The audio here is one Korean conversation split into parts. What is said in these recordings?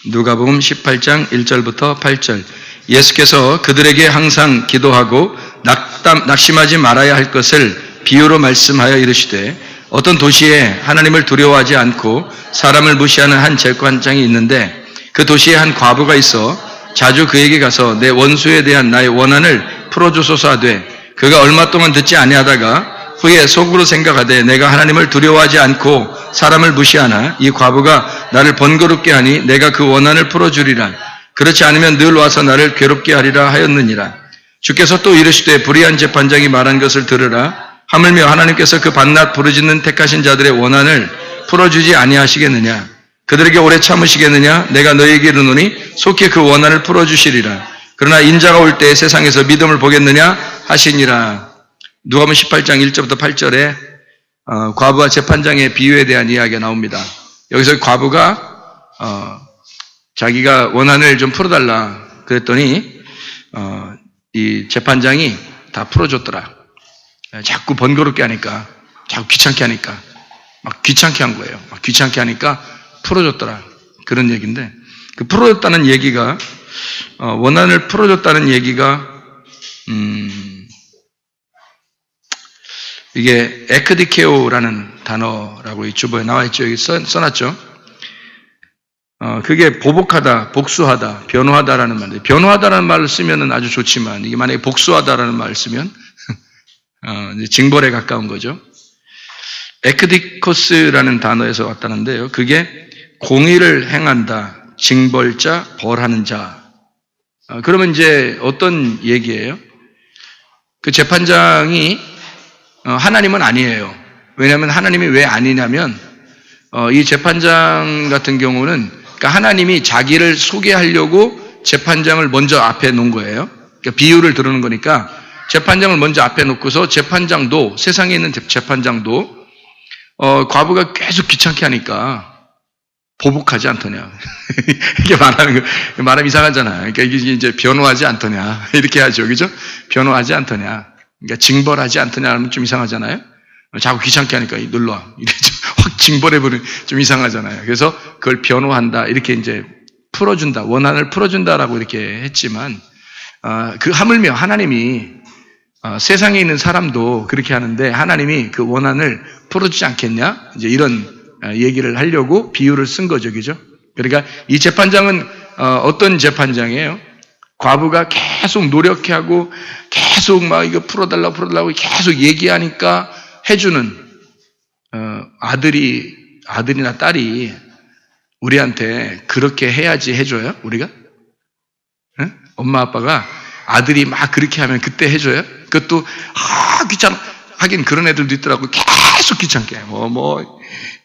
누가복음 18장 1절부터 8절. 예수께서 그들에게 항상 기도하고 낙심하지 말아야 할 것을 비유로 말씀하여 이르시되, 어떤 도시에 하나님을 두려워하지 않고 사람을 무시하는 한 재판장이 있는데, 그 도시에 한 과부가 있어 자주 그에게 가서 내 원수에 대한 나의 원한을 풀어주소서 하되, 그가 얼마 동안 듣지 아니하다가 후에 속으로 생각하되 내가 하나님을 두려워하지 않고 사람을 무시하나 이 과부가 나를 번거롭게 하니 내가 그 원한을 풀어주리라. 그렇지 않으면 늘 와서 나를 괴롭게 하리라 하였느니라. 주께서 또 이르시되, 불의한 재판장이 말한 것을 들으라. 하물며 하나님께서 그 밤낮 부르짖는 택하신 자들의 원한을 풀어주지 아니하시겠느냐? 그들에게 오래 참으시겠느냐? 내가 너희에게 이르노니 속히 그 원한을 풀어주시리라. 그러나 인자가 올 때 세상에서 믿음을 보겠느냐 하시니라. 누가복음 18장 1절부터 8절에 과부와 재판장의 비유에 대한 이야기가 나옵니다. 여기서 과부가 자기가 원한을 좀 풀어달라 그랬더니 이 재판장이 다 풀어줬더라. 자꾸 번거롭게 하니까, 자꾸 귀찮게 하니까, 막 귀찮게 한 거예요. 막 귀찮게 하니까 풀어줬더라. 그런 얘기인데, 그 풀어줬다는 얘기가, 원한을 풀어줬다는 얘기가, 이게 에크디케오라는 단어라고 이 주보에 나와 있죠. 여기 써놨죠. 그게 보복하다, 복수하다, 변호하다라는 말인데, 변호하다라는 말을 쓰면은 아주 좋지만, 이게 만약에 복수하다라는 말을 쓰면, 이제 징벌에 가까운 거죠. 에크디코스라는 단어에서 왔다는데요. 그게 공의를 행한다, 징벌자, 벌하는 자. 그러면 이제 어떤 얘기예요? 그 재판장이 하나님은 아니에요. 왜냐하면 하나님이 왜 아니냐면 이 재판장 같은 경우는 그러니까 하나님이 자기를 소개하려고 재판장을 먼저 앞에 놓은 거예요. 그러니까 비유를 들으는 거니까 재판장을 먼저 앞에 놓고서 재판장도, 세상에 있는 재판장도 과부가 계속 귀찮게 하니까 보복하지 않더냐. 이렇게 말하면 이상하잖아요. 그러니까 이게 이제 변호하지 않더냐. 이렇게 하죠. 그죠? 변호하지 않더냐. 그러니까 징벌하지 않더냐 하면 좀 이상하잖아요. 자꾸 귀찮게 하니까 놀러와. 이렇게 확 징벌해버리면 좀 이상하잖아요. 그래서 그걸 변호한다. 이렇게 이제 풀어준다. 원한을 풀어준다라고 이렇게 했지만, 그 하물며 하나님이 세상에 있는 사람도 그렇게 하는데 하나님이 그 원한을 풀어주지 않겠냐? 이제 이런 얘기를 하려고 비유를 쓴 거죠. 그죠? 그러니까 이 재판장은 어떤 재판장이에요? 과부가 계속 노력하고 계속 막 이거 풀어달라고 계속 얘기하니까 해주는 아들이나 딸이 우리한테 그렇게 해야지 해줘요? 우리가? 응? 엄마 아빠가 아들이 막 그렇게 하면 그때 해줘요? 그것도 귀찮아. 하긴 그런 애들도 있더라고. 계속 귀찮게 해.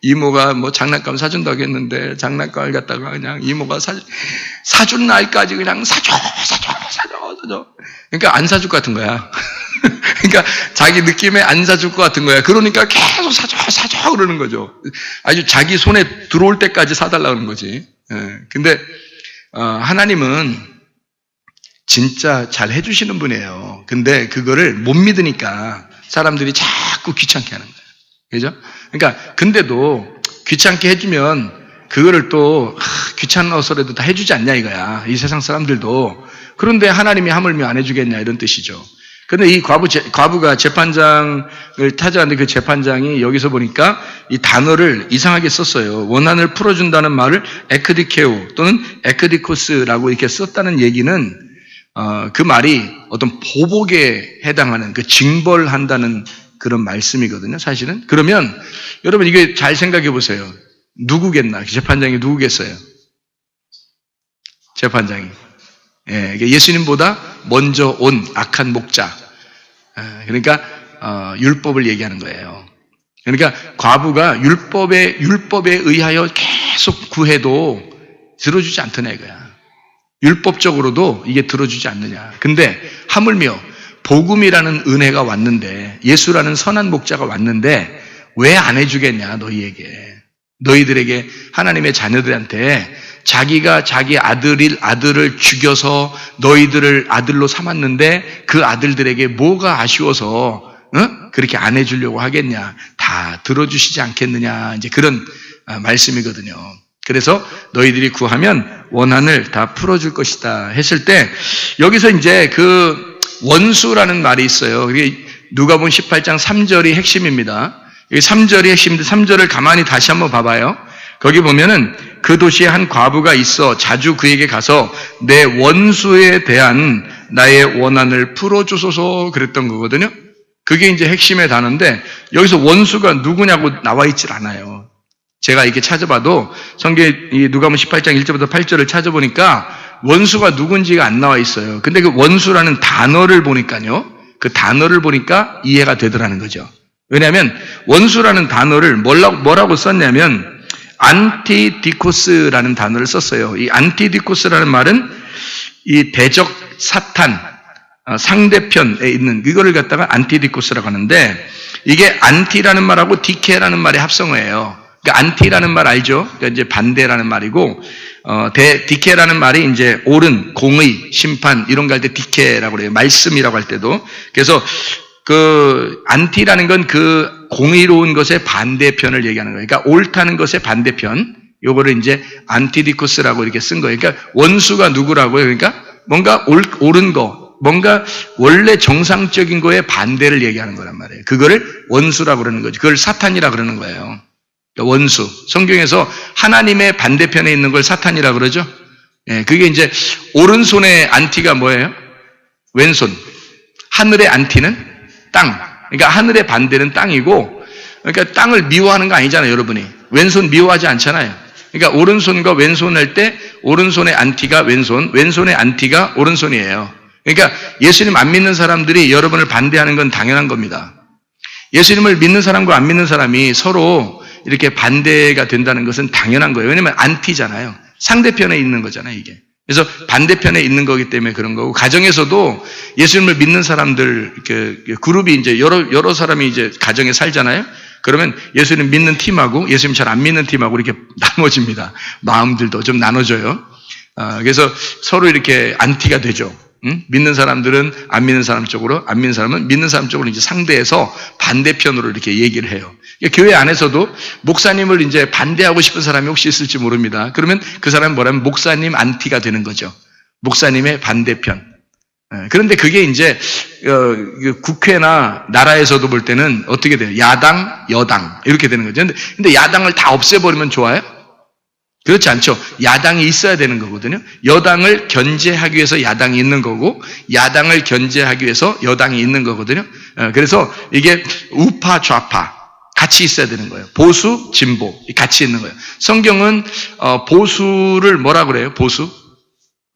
이모가 장난감 사준다고 했는데 장난감을 갖다가 그냥 이모가 사준 날까지 그냥 사줘. 그러니까 안 사줄 것 같은 거야. 그러니까 자기 느낌에 안 사줄 것 같은 거야. 그러니까 계속 사줘 그러는 거죠. 아주 자기 손에 들어올 때까지 사달라고 하는 거지. 근데 하나님은 진짜 잘 해주시는 분이에요. 근데 그거를 못 믿으니까 사람들이 자꾸 귀찮게 하는 거예요. 그죠? 그러니까 근데도 귀찮게 해주면 그거를 또 귀찮아서라도 다 해주지 않냐 이거야. 이 세상 사람들도. 그런데 하나님이 하물며 안 해주겠냐 이런 뜻이죠. 근데 이 과부가 재판장을 타자하는데 그 재판장이 여기서 보니까 이 단어를 이상하게 썼어요. 원한을 풀어준다는 말을 에크디케오 또는 에크디코스라고 이렇게 썼다는 얘기는 그 말이 어떤 보복에 해당하는 그 징벌한다는 그런 말씀이거든요, 사실은. 그러면 여러분 이게 잘 생각해 보세요. 누구겠나? 재판장이 누구겠어요? 재판장이. 예수님보다 먼저 온 악한 목자. 그러니까 율법을 얘기하는 거예요. 그러니까 과부가 율법에 의하여 계속 구해도 들어주지 않더냐 이거야. 율법적으로도 이게 들어주지 않느냐. 근데 하물며 복음이라는 은혜가 왔는데, 예수라는 선한 목자가 왔는데 왜 안 해주겠냐 너희에게. 너희들에게, 하나님의 자녀들한테 자기가 자기 아들을 죽여서 너희들을 아들로 삼았는데 그 아들들에게 뭐가 아쉬워서 그렇게 안 해주려고 하겠냐. 다 들어주시지 않겠느냐. 이제 그런 말씀이거든요. 그래서 너희들이 구하면 원한을 다 풀어줄 것이다 했을 때 여기서 이제 그 원수라는 말이 있어요. 이게 누가복음 18장 3절이 핵심입니다. 이 3절이 핵심인데 3절을 가만히 다시 한번 봐봐요. 거기 보면은 그 도시에 한 과부가 있어 자주 그에게 가서 내 원수에 대한 나의 원한을 풀어주소서 그랬던 거거든요. 그게 이제 핵심의 단어인데 여기서 원수가 누구냐고 나와 있질 않아요. 제가 이렇게 찾아봐도 성경에 누가복음 18장 1절부터 8절을 찾아보니까 원수가 누군지가 안 나와 있어요. 근데 그 원수라는 단어를 보니까요. 그 단어를 보니까 이해가 되더라는 거죠. 왜냐하면 원수라는 단어를 뭐라고 썼냐면 안티디코스라는 단어를 썼어요. 이 안티디코스라는 말은 이 대적 사탄, 상대편에 있는 이거를 갖다가 안티디코스라고 하는데 이게 안티라는 말하고 디케라는 말의 합성어예요. 그러니까 안티라는 말 알죠? 그러니까 이제 반대라는 말이고 디케라는 말이 이제 옳은, 공의, 심판 이런 거 할 때 디케라고 그래요. 말씀이라고 할 때도. 그래서 그 안티라는 건 그 공의로운 것의 반대편을 얘기하는 거예요. 그러니까 옳다는 것의 반대편. 요거를 이제 안티디코스라고 이렇게 쓴 거예요. 그러니까 원수가 누구라고요? 그러니까 뭔가 옳은 거, 뭔가 원래 정상적인 거에 반대를 얘기하는 거란 말이에요. 그거를 원수라고 그러는 거죠. 그걸 사탄이라고 그러는 거예요. 그러니까 원수. 성경에서 하나님의 반대편에 있는 걸 사탄이라고 그러죠. 예, 그게 이제 오른손의 안티가 뭐예요? 왼손. 하늘의 안티는 땅. 그러니까 하늘의 반대는 땅이고, 그러니까 땅을 미워하는 거 아니잖아요, 여러분이. 왼손 미워하지 않잖아요. 그러니까 오른손과 왼손 할 때 오른손의 안티가 왼손, 왼손의 안티가 오른손이에요. 그러니까 예수님 안 믿는 사람들이 여러분을 반대하는 건 당연한 겁니다. 예수님을 믿는 사람과 안 믿는 사람이 서로 이렇게 반대가 된다는 것은 당연한 거예요. 왜냐하면 안티잖아요. 상대편에 있는 거잖아요, 이게. 그래서 반대편에 있는 거기 때문에 그런 거고, 가정에서도 예수님을 믿는 사람들, 이렇게 그룹이 이제 여러 사람이 이제 가정에 살잖아요? 그러면 예수님 믿는 팀하고 예수님 잘 안 믿는 팀하고 이렇게 나눠집니다. 마음들도 좀 나눠져요. 그래서 서로 이렇게 안티가 되죠. 믿는 사람들은 안 믿는 사람 쪽으로, 안 믿는 사람은 믿는 사람 쪽으로 이제 상대해서 반대편으로 이렇게 얘기를 해요. 교회 안에서도 목사님을 이제 반대하고 싶은 사람이 혹시 있을지 모릅니다. 그러면 그 사람은 뭐라면 목사님 안티가 되는 거죠. 목사님의 반대편. 그런데 그게 이제 국회나 나라에서도 볼 때는 어떻게 돼요? 야당, 여당 이렇게 되는 거죠. 근데 야당을 다 없애버리면 좋아요? 그렇지 않죠. 야당이 있어야 되는 거거든요. 여당을 견제하기 위해서 야당이 있는 거고 야당을 견제하기 위해서 여당이 있는 거거든요. 그래서 이게 우파, 좌파 같이 있어야 되는 거예요. 보수, 진보 같이 있는 거예요. 성경은 보수를 뭐라 그래요? 보수?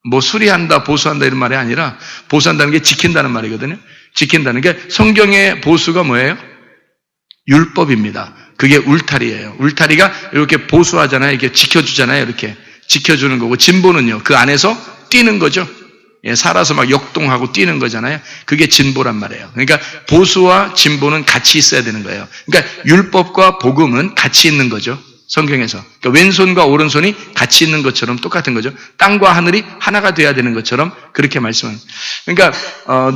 뭐 수리한다, 보수한다 이런 말이 아니라 보수한다는 게 지킨다는 말이거든요. 지킨다는 게 성경의 보수가 뭐예요? 율법입니다. 그게 울타리예요. 울타리가 이렇게 보수하잖아요. 이렇게 지켜주잖아요. 이렇게 지켜주는 거고 진보는요. 그 안에서 뛰는 거죠. 예, 살아서 막 역동하고 뛰는 거잖아요. 그게 진보란 말이에요. 그러니까 보수와 진보는 같이 있어야 되는 거예요. 그러니까 율법과 복음은 같이 있는 거죠. 성경에서. 그러니까 왼손과 오른손이 같이 있는 것처럼 똑같은 거죠. 땅과 하늘이 하나가 돼야 되는 것처럼 그렇게 말씀하는. 그러니까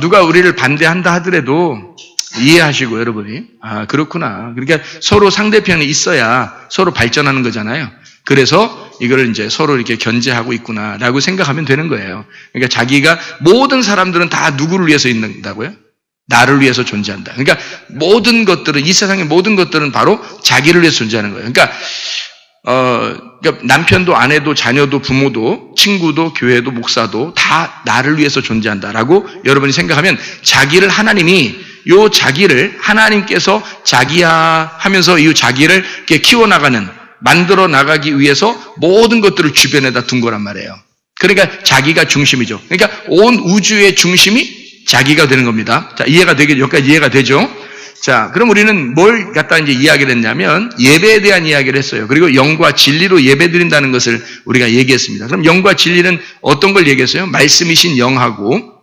누가 우리를 반대한다 하더라도 이해하시고 여러분이 그렇구나. 그러니까 서로 상대편이 있어야 서로 발전하는 거잖아요. 그래서 이거를 이제 서로 이렇게 견제하고 있구나라고 생각하면 되는 거예요. 그러니까 자기가 모든 사람들은 다 누구를 위해서 있는다고요? 나를 위해서 존재한다. 그러니까 모든 것들은 이 세상의 모든 것들은 바로 자기를 위해서 존재하는 거예요. 그러니까 남편도 아내도 자녀도 부모도 친구도 교회도 목사도 다 나를 위해서 존재한다라고 여러분이 생각하면 자기를 하나님이 요 자기를 하나님께서 자기야 하면서 이 자기를 이렇게 키워나가는 만들어 나가기 위해서 모든 것들을 주변에다 둔 거란 말이에요. 그러니까 자기가 중심이죠. 그러니까 온 우주의 중심이 자기가 되는 겁니다. 자, 여기까지 이해가 되죠? 자, 그럼 우리는 뭘 갖다 이제 이야기를 했냐면 예배에 대한 이야기를 했어요. 그리고 영과 진리로 예배 드린다는 것을 우리가 얘기했습니다. 그럼 영과 진리는 어떤 걸 얘기했어요? 말씀이신 영하고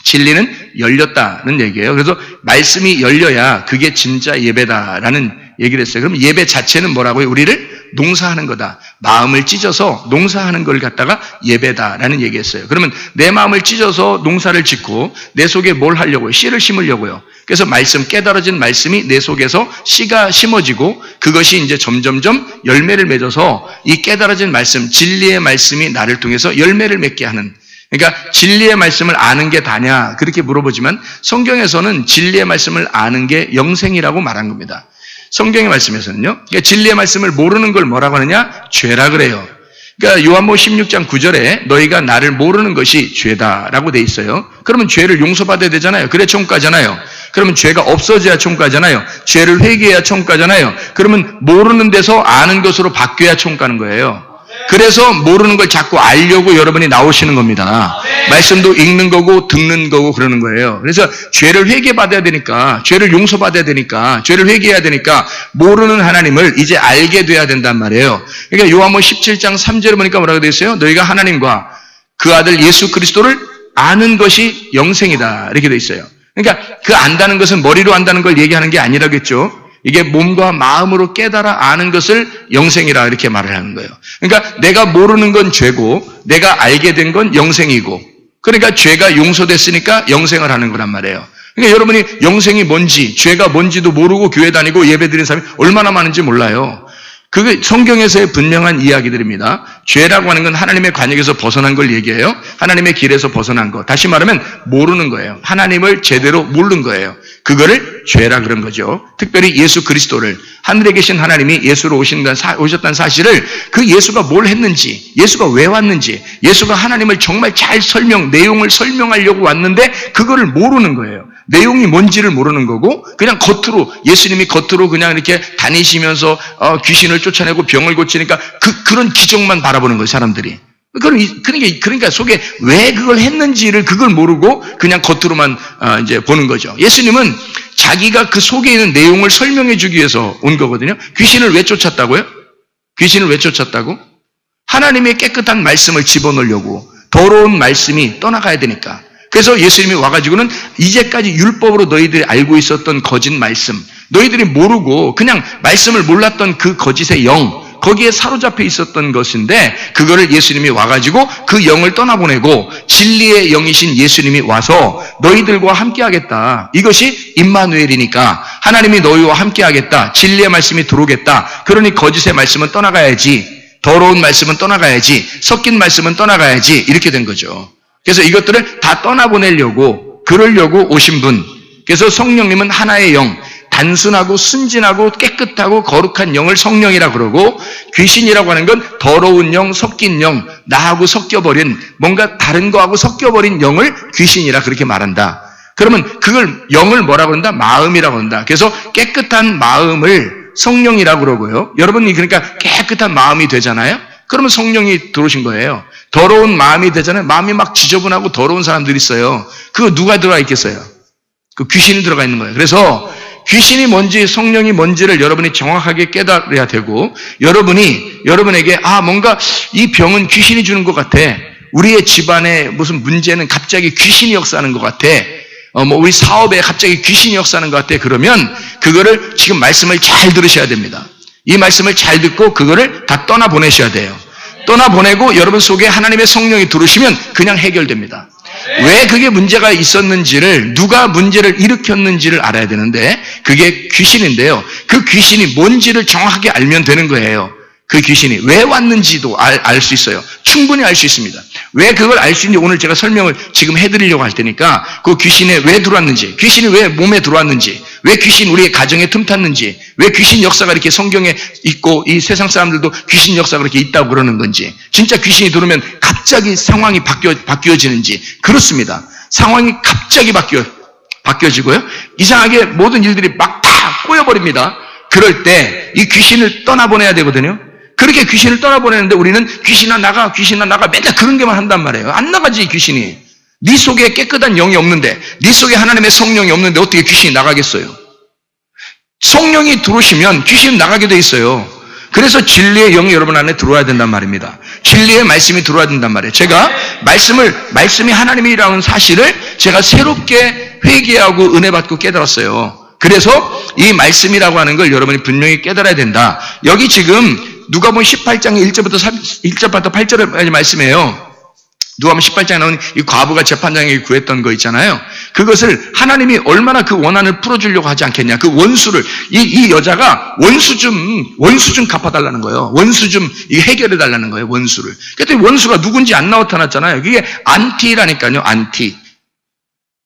진리는 열렸다는 얘기예요. 그래서 말씀이 열려야 그게 진짜 예배다라는 얘기를 했어요. 그럼 예배 자체는 뭐라고요? 우리를 농사하는 거다. 마음을 찢어서 농사하는 걸 갖다가 예배다라는 얘기했어요. 그러면 내 마음을 찢어서 농사를 짓고 내 속에 뭘 하려고요? 씨를 심으려고요. 그래서 말씀, 깨달아진 말씀이 내 속에서 씨가 심어지고 그것이 이제 점점점 열매를 맺어서 이 깨달아진 말씀, 진리의 말씀이 나를 통해서 열매를 맺게 하는, 그러니까 진리의 말씀을 아는 게 다냐 그렇게 물어보지만 성경에서는 진리의 말씀을 아는 게 영생이라고 말한 겁니다. 성경의 말씀에서는요. 그러니까 진리의 말씀을 모르는 걸 뭐라고 하느냐? 죄라 그래요. 그러니까 요한복음 16장 9절에 너희가 나를 모르는 것이 죄다라고 돼 있어요. 그러면 죄를 용서받아야 되잖아요. 그래 천국가잖아요. 그러면 죄가 없어져야 천국가잖아요. 죄를 회개해야 천국가잖아요. 그러면 모르는 데서 아는 것으로 바뀌어야 천국가는 거예요. 그래서 모르는 걸 자꾸 알려고 여러분이 나오시는 겁니다. 말씀도 읽는 거고 듣는 거고 그러는 거예요. 그래서 죄를 회개받아야 되니까, 죄를 용서받아야 되니까, 죄를 회개해야 되니까 모르는 하나님을 이제 알게 돼야 된단 말이에요. 그러니까 요한복음 17장 3절에 보니까 뭐라고 되어 있어요? 너희가 하나님과 그 아들 예수 그리스도를 아는 것이 영생이다 이렇게 되어 있어요. 그러니까 그 안다는 것은 머리로 안다는 걸 얘기하는 게 아니라겠죠. 이게 몸과 마음으로 깨달아 아는 것을 영생이라 이렇게 말을 하는 거예요. 그러니까 내가 모르는 건 죄고 내가 알게 된 건 영생이고, 그러니까 죄가 용서됐으니까 영생을 하는 거란 말이에요. 그러니까 여러분이 영생이 뭔지, 죄가 뭔지도 모르고 교회 다니고 예배드리는 사람이 얼마나 많은지 몰라요. 그게 성경에서의 분명한 이야기들입니다. 죄라고 하는 건 하나님의 관역에서 벗어난 걸 얘기해요. 하나님의 길에서 벗어난 거. 다시 말하면 모르는 거예요. 하나님을 제대로 모르는 거예요. 그거를 죄라 그런 거죠. 특별히 예수 그리스도를, 하늘에 계신 하나님이 예수로 오셨다는 사실을, 그 예수가 뭘 했는지, 예수가 왜 왔는지, 예수가 하나님을 정말 잘 내용을 설명하려고 왔는데 그거를 모르는 거예요. 내용이 뭔지를 모르는 거고, 그냥 겉으로, 예수님이 겉으로 그냥 이렇게 다니시면서 귀신을 쫓아내고 병을 고치니까 그런 기적만 바라보는 거예요, 사람들이. 그러니까 속에 왜 그걸 했는지를 그걸 모르고 그냥 겉으로만 이제 보는 거죠. 예수님은 자기가 그 속에 있는 내용을 설명해 주기 위해서 온 거거든요. 귀신을 왜 쫓았다고요? 귀신을 왜 쫓았다고? 하나님의 깨끗한 말씀을 집어넣으려고. 더러운 말씀이 떠나가야 되니까. 그래서 예수님이 와가지고는 이제까지 율법으로 너희들이 알고 있었던 거짓 말씀, 너희들이 모르고 그냥 말씀을 몰랐던 그 거짓의 영, 거기에 사로잡혀 있었던 것인데 그거를 예수님이 와가지고 그 영을 떠나보내고 진리의 영이신 예수님이 와서 너희들과 함께하겠다. 이것이 임마누엘이니까 하나님이 너희와 함께하겠다. 진리의 말씀이 들어오겠다. 그러니 거짓의 말씀은 떠나가야지. 더러운 말씀은 떠나가야지. 섞인 말씀은 떠나가야지. 이렇게 된 거죠. 그래서 이것들을 다 떠나보내려고, 그러려고 오신 분. 그래서 성령님은 하나의 영, 단순하고 순진하고 깨끗하고 거룩한 영을 성령이라 그러고, 귀신이라고 하는 건 더러운 영, 섞인 영, 나하고 섞여버린, 뭔가 다른 거하고 섞여버린 영을 귀신이라 그렇게 말한다. 그러면 그걸 영을 뭐라고 한다? 마음이라고 한다. 그래서 깨끗한 마음을 성령이라고 그러고요. 여러분이 그러니까 깨끗한 마음이 되잖아요. 그러면 성령이 들어오신 거예요. 더러운 마음이 되잖아요. 마음이 막 지저분하고 더러운 사람들이 있어요. 그거 누가 들어가 있겠어요? 그 귀신이 들어가 있는 거예요. 그래서 귀신이 뭔지 성령이 뭔지를 여러분이 정확하게 깨달아야 되고, 여러분에게 뭔가 이 병은 귀신이 주는 것 같아. 우리의 집안에 무슨 문제는 갑자기 귀신이 역사하는 것 같아. 우리 사업에 갑자기 귀신이 역사하는 것 같아. 그러면 그거를 지금 말씀을 잘 들으셔야 됩니다. 이 말씀을 잘 듣고 그거를 다 떠나보내셔야 돼요. 떠나보내고 여러분 속에 하나님의 성령이 들어오시면 그냥 해결됩니다. 왜 그게 문제가 있었는지를, 누가 문제를 일으켰는지를 알아야 되는데 그게 귀신인데요. 그 귀신이 뭔지를 정확하게 알면 되는 거예요. 그 귀신이 왜 왔는지도 알 수 있어요. 충분히 알 수 있습니다. 왜 그걸 알 수 있는지 오늘 제가 설명을 지금 해드리려고 할 테니까, 그 귀신이 왜 들어왔는지, 귀신이 왜 몸에 들어왔는지, 왜 귀신 우리의 가정에 틈탔는지, 왜 귀신 역사가 이렇게 성경에 있고 이 세상 사람들도 귀신 역사가 그렇게 있다고 그러는 건지, 진짜 귀신이 들어오면 갑자기 상황이 바뀌어지는지. 그렇습니다. 상황이 갑자기 바뀌어지고요. 이상하게 모든 일들이 막 다 꼬여버립니다. 그럴 때 이 귀신을 떠나보내야 되거든요. 그렇게 귀신을 떠나보내는데 우리는 귀신아 나가 맨날 그런 게만 한단 말이에요. 안 나가지 귀신이. 네 속에 깨끗한 영이 없는데, 네 속에 하나님의 성령이 없는데 어떻게 귀신이 나가겠어요? 성령이 들어오시면 귀신은 나가게 돼 있어요. 그래서 진리의 영이 여러분 안에 들어와야 된단 말입니다. 진리의 말씀이 들어와야 된단 말이에요. 제가 말씀이 하나님이라는 사실을 제가 새롭게 회개하고 은혜 받고 깨달았어요. 그래서 이 말씀이라고 하는 걸 여러분이 분명히 깨달아야 된다. 여기 지금 누가복음 18장 1절부터 8절까지 말씀이에요. 누가복음 18장에 나오는 이 과부가 재판장에게 구했던 거 있잖아요. 그것을 하나님이 얼마나 그 원한을 풀어주려고 하지 않겠냐. 그 원수를, 이 여자가 원수 좀 갚아달라는 거예요. 원수 좀 해결해달라는 거예요, 원수를. 그랬더니 원수가 누군지 안 나타났잖아요. 그게 안티라니까요, 안티.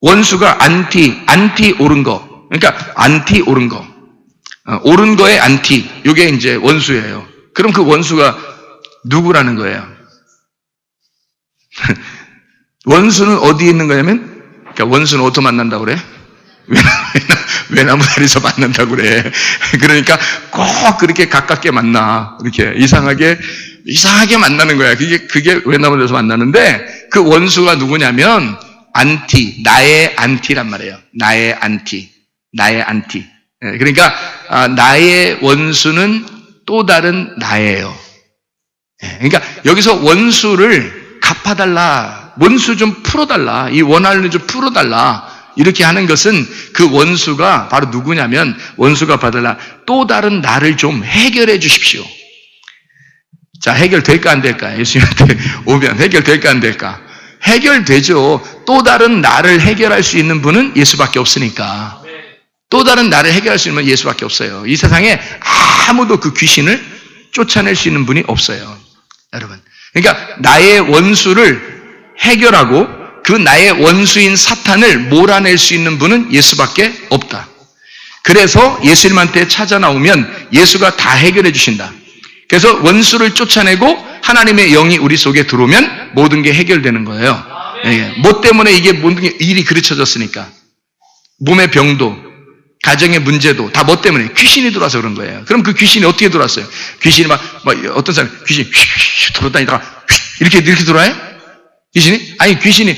원수가 안티 옳은 거. 그러니까 안티 옳은 거. 옳은 거에 안티. 이게 이제 원수예요. 그럼 그 원수가 누구라는 거예요? 원수는 어디에 있는 거냐면, 그러니까 원수는 어디서 만난다고 그래? 외나무다리에서 만난다고 그래. 그러니까 꼭 그렇게 가깝게 만나. 이렇게 이상하게 만나는 거야. 그게 외나무다리에서 만나는데, 그 원수가 누구냐면, 나의 안티란 말이에요. 나의 안티. 그러니까, 나의 원수는 또 다른 나예요. 그러니까 여기서 원수를 갚아달라, 원수 좀 풀어달라, 이 원한을 좀 풀어달라, 이렇게 하는 것은 그 원수가 바로 누구냐면, 원수가 받아달라, 또 다른 나를 좀 해결해 주십시오. 자, 해결될까 안 될까? 예수님한테 오면 해결될까 안 될까? 해결되죠. 또 다른 나를 해결할 수 있는 분은 예수밖에 없으니까. 또 다른 나를 해결할 수 있는 분은 예수밖에 없어요. 이 세상에 아무도 그 귀신을 쫓아낼 수 있는 분이 없어요, 여러분. 그러니까 나의 원수를 해결하고 그 나의 원수인 사탄을 몰아낼 수 있는 분은 예수밖에 없다. 그래서 예수님한테 찾아 나오면 예수가 다 해결해 주신다. 그래서 원수를 쫓아내고 하나님의 영이 우리 속에 들어오면 모든 게 해결되는 거예요. 뭐 때문에 이게 모든 게 일이 그르쳐졌으니까. 몸의 병도, 가정의 문제도 다 뭐 때문에? 귀신이 들어와서 그런 거예요. 그럼 그 귀신이 어떻게 들어왔어요? 귀신이 어떤 사람, 귀신이 돌아다니다가 이렇게 들어와요? 귀신이? 아니, 귀신이,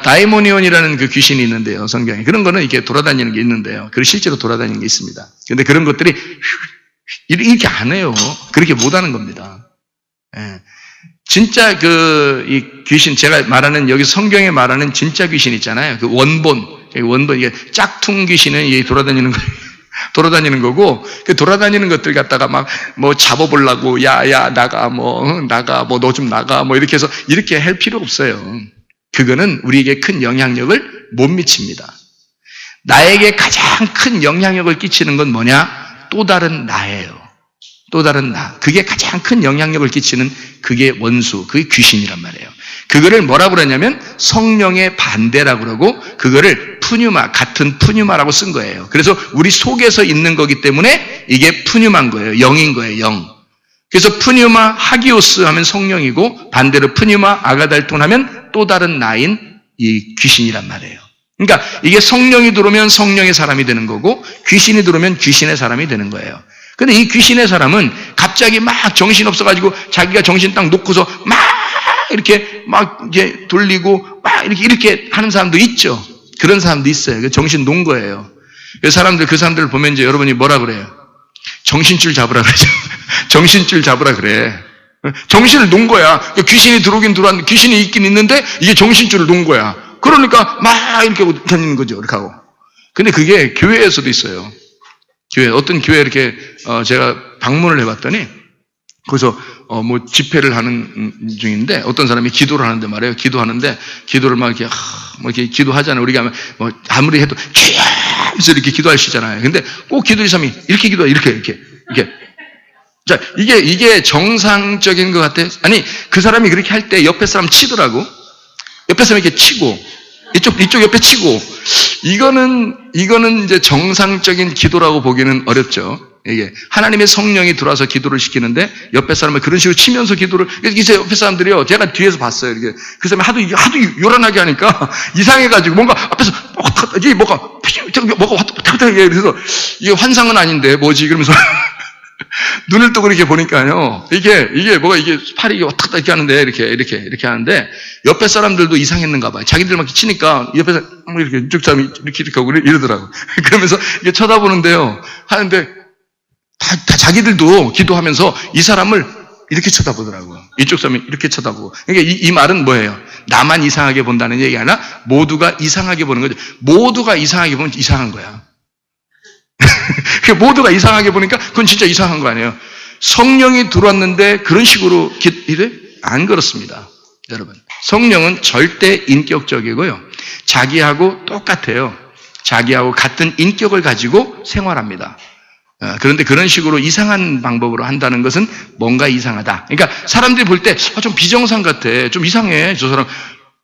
다이모니온이라는 그 귀신이 있는데요, 성경에. 그런 거는 이렇게 돌아다니는 게 있는데요. 그리고 실제로 돌아다니는 게 있습니다. 근데 그런 것들이 이렇게 안 해요. 그렇게 못 하는 겁니다. 예. 진짜 이 귀신, 제가 말하는, 여기 성경에 말하는 진짜 귀신 있잖아요. 그 원본, 이게 짝퉁 귀신은 이게 돌아다니는 거고, 그 돌아다니는 것들 갖다가 잡아보려고, 나가, 너 좀 나가, 이렇게 해서, 이렇게 할 필요 없어요. 그거는 우리에게 큰 영향력을 못 미칩니다. 나에게 가장 큰 영향력을 끼치는 건 뭐냐? 또 다른 나예요. 또 다른 나. 그게 가장 큰 영향력을 끼치는 그게 원수, 그게 귀신이란 말이에요. 그거를 뭐라고 그러냐면 성령의 반대라고 그러고 그거를 푸뉴마, 같은 푸뉴마라고 쓴 거예요. 그래서 우리 속에서 있는 거기 때문에 이게 푸뉴마인 거예요. 영인 거예요, 영. 그래서 푸뉴마, 하기오스 하면 성령이고 반대로 푸뉴마, 아가달톤 하면 또 다른 나인 이 귀신이란 말이에요. 그러니까 이게 성령이 들어오면 성령의 사람이 되는 거고 귀신이 들어오면 귀신의 사람이 되는 거예요. 근데 이 귀신의 사람은 갑자기 막 정신 없어가지고 자기가 정신 딱 놓고서 이렇게 돌리고 이렇게 하는 사람도 있죠. 그런 사람도 있어요. 정신 놓은 거예요. 그 사람들을 보면 이제 여러분이 뭐라 그래요? 정신줄 잡으라 그러죠. 정신줄 잡으라 그래. 정신을 놓은 거야. 귀신이 들어오긴 들어왔는데, 귀신이 있긴 있는데, 이게 정신줄을 놓은 거야. 그러니까 이렇게 다니는 거죠. 이렇게 하고. 근데 그게 교회에서도 있어요. 어떤 교회 이렇게, 제가 방문을 해봤더니, 거기서, 집회를 하는 중인데, 어떤 사람이 기도를 하는데 말이에요. 기도하는데, 기도를 이렇게 기도하잖아요. 우리가 아무리 해도, 주여! 하면서 이렇게 기도하시잖아요. 근데 꼭 기도의 사람이 이렇게 기도해. 이렇게. 자, 이게 정상적인 것 같아요. 아니, 그 사람이 그렇게 할 때 옆에 사람 치더라고. 옆에 사람 이렇게 치고, 이쪽 옆에 치고, 이거는 이제 정상적인 기도라고 보기는 어렵죠. 이게 하나님의 성령이 들어와서 기도를 시키는데 옆에 사람을 그런 식으로 치면서 기도를, 이제 옆에 사람들이요, 제가 뒤에서 봤어요. 이렇게 그 사람이 하도 요란하게 하니까 이상해가지고 뭔가 앞에서 이게 뭐가 왔다 그래서 이게 환상은 아닌데 뭐지 그러면서 눈을 뜨고 이렇게 보니까요, 이게 팔이 왔다 갔다 이렇게 하는데 이렇게 하는데 옆에 사람들도 이상했는가 봐요. 자기들 막 치니까 옆에서 이렇게 이쪽 사람이 이렇게 하고 이러더라고. 그러면서 이게 쳐다보는데요, 하는데 다 자기들도 기도하면서 이 사람을 이렇게 쳐다보더라고요. 이쪽 사람이 이렇게 쳐다보고. 그러니까 이 말은 뭐예요? 나만 이상하게 본다는 얘기가 아니라 모두가 이상하게 보는 거죠. 모두가 이상하게 보면 이상한 거야. 모두가 이상하게 보니까 그건 진짜 이상한 거 아니에요. 성령이 들어왔는데 그런 식으로 기도해? 안 그렇습니다. 여러분, 성령은 절대 인격적이고요. 자기하고 똑같아요. 자기하고 같은 인격을 가지고 생활합니다. 그런데 그런 식으로 이상한 방법으로 한다는 것은 뭔가 이상하다. 그러니까 사람들이 볼 때 좀 비정상 같아. 좀 이상해. 저 사람.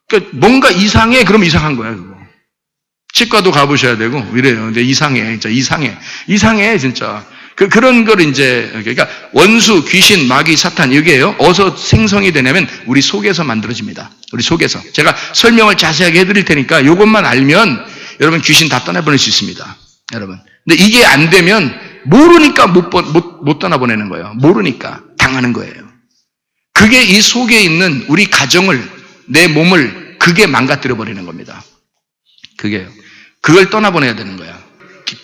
그러니까 뭔가 이상해. 그럼 이상한 거야, 그거. 치과도 가보셔야 되고 이래요. 근데 이상해. 진짜 이상해. 이상해, 진짜. 그런 걸 이제, 그러니까 원수, 귀신, 마귀, 사탄, 이게요. 어디서 생성이 되냐면 우리 속에서 만들어집니다. 우리 속에서. 제가 설명을 자세하게 해드릴 테니까 이것만 알면 여러분 귀신 다 떠나보낼 수 있습니다. 여러분. 근데 이게 안 되면 모르니까 못 떠나보내는 거예요. 모르니까 당하는 거예요. 그게 이 속에 있는 우리 가정을, 내 몸을 그게 망가뜨려 버리는 겁니다. 그게요. 그걸 떠나보내야 되는 거야.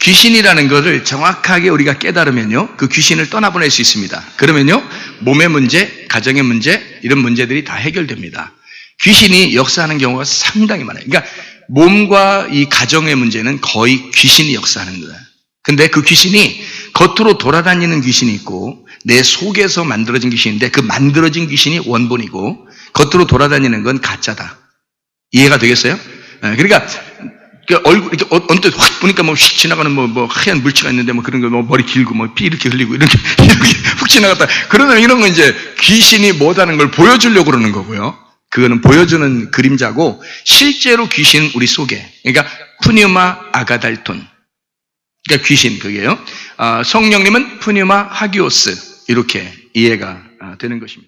귀신이라는 것을 정확하게 우리가 깨달으면요, 그 귀신을 떠나보낼 수 있습니다. 그러면요, 몸의 문제, 가정의 문제, 이런 문제들이 다 해결됩니다. 귀신이 역사하는 경우가 상당히 많아요. 그러니까 몸과 이 가정의 문제는 거의 귀신이 역사하는 거예요. 근데 그 귀신이 겉으로 돌아다니는 귀신이 있고 내 속에서 만들어진 귀신인데 그 만들어진 귀신이 원본이고 겉으로 돌아다니는 건 가짜다. 이해가 되겠어요? 그러니까 얼굴 이렇게 언뜻 확 보니까 뭐 휙 지나가는 뭐 하얀 물체가 있는데 뭐 그런 거 뭐 머리 길고 뭐 피 이렇게 흘리고 이렇게 훅 지나갔다. 그러면 이런 건 이제 귀신이 뭐다는 걸 보여주려고 그러는 거고요. 그거는 보여주는 그림자고 실제로 귀신 우리 속에. 그러니까 푸뉴마 아가달톤. 그러니까 귀신 그게요. 성령님은 푸뉴마 하기오스 이렇게 이해가 되는 것입니다.